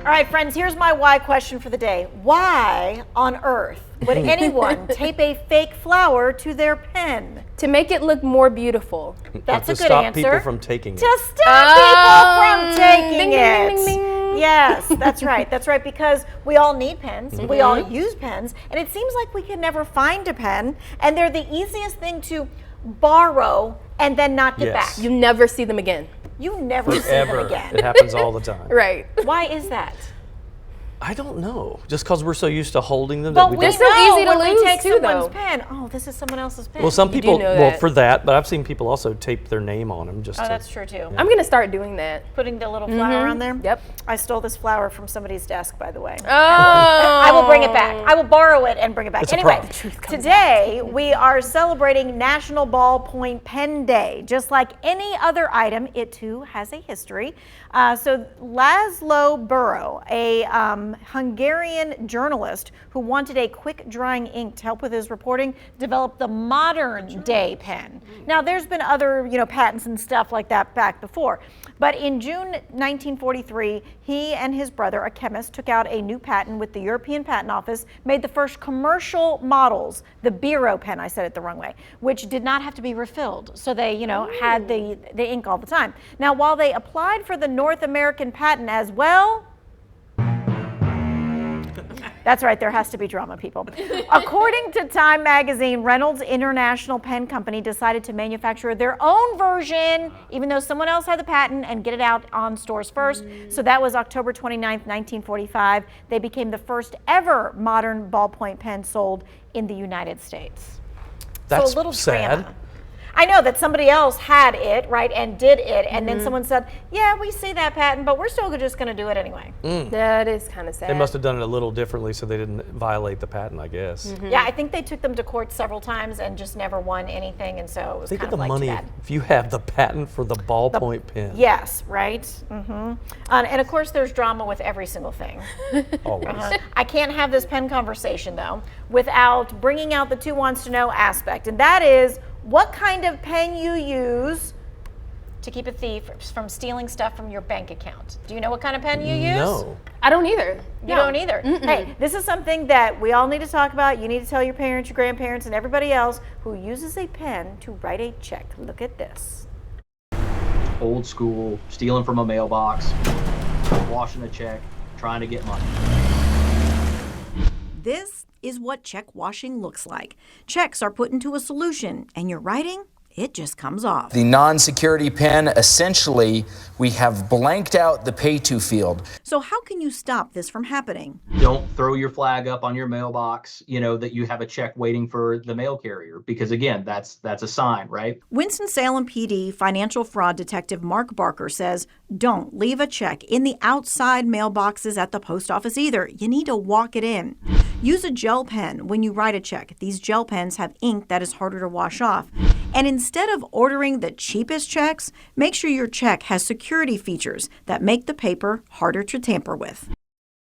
All right, friends, here's my why question for the day. Why on earth would anyone tape a fake flower to their pen? To make it look more beautiful. That's a good stop answer. people from taking it. To stop people from taking ding, it. ding, ding, ding. Yes, that's right. That's right, because we all need pens. We all use pens. And it seems like we can never find a pen. And they're the easiest thing to borrow and then not get back. You never see them again. You never see them again. It happens all the time. Right. Why is that? I don't know. Just because we're so used to holding them. But that we we They're don't- so easy to when lose, we take too, someone's though. pen. Oh, this is someone else's pen. Well, some do people, know well, that. for that, but I've seen people also tape their name on them just Oh, to. that's true too. I'm going to start doing that. Putting the little flower on there. Yep. I stole this flower from somebody's desk, by the way. Oh. I will bring it back. I will borrow it and bring it back. It's a Anyway, promise. today we are celebrating National Ballpoint Pen Day. Just like any other item, it too has a history. So Laszlo Buro, a Hungarian journalist who wanted a quick drying ink to help with his reporting, developed the modern day pen. Now there's been other, patents and stuff like that back before. But in June 1943, he and his brother, a chemist, took out a new patent with the European Patent Office, made the first commercial models, the Biro pen, I said it the wrong way, which did not have to be refilled. So they, had the ink all the time. Now, while they applied for the North American patent as well, that's right, there has to be drama, people. According to Time magazine, Reynolds International Pen Company decided to manufacture their own version, even though someone else had the patent, and get it out on stores first. So that was October 29th, 1945. They became the first ever modern ballpoint pen sold in the United States. That's so a little sad. drama. I know that somebody else had it, right, and did it, and then someone said, yeah, we see that patent, but we're still just going to do it anyway. That is kind of sad. They must have done it a little differently so they didn't violate the patent, I guess. Yeah, I think they took them to court several times and just never won anything, and so it was Think kind of of the like too money bad. if you have the patent for the ballpoint pen. Yes, right? And of course, there's drama with every single thing. Always. I can't have this pen conversation, though, without bringing out the two wants to know aspect, and that is what kind of pen you use to keep a thief from stealing stuff from your bank account. Do you know what kind of pen you use? No. I don't either. You don't either. Hey, this is something that we all need to talk about. You need to tell your parents, your grandparents, and everybody else who uses a pen to write a check. Look at this. Old school, stealing from a mailbox, washing a check, trying to get money. This is what check washing looks like. Checks are put into a solution, and your writing, it just comes off. The non-security pen, essentially, we have blanked out the pay to field. So how can you stop this from happening? Don't throw your flag up on your mailbox, that you have a check waiting for the mail carrier, because again, that's a sign, right? Winston-Salem PD financial fraud detective Mark Barker says, don't leave a check in the outside mailboxes at the post office either. You need to walk it in. Use a gel pen when you write a check. These gel pens have ink that is harder to wash off. And instead of ordering the cheapest checks, make sure your check has security features that make the paper harder to tamper with.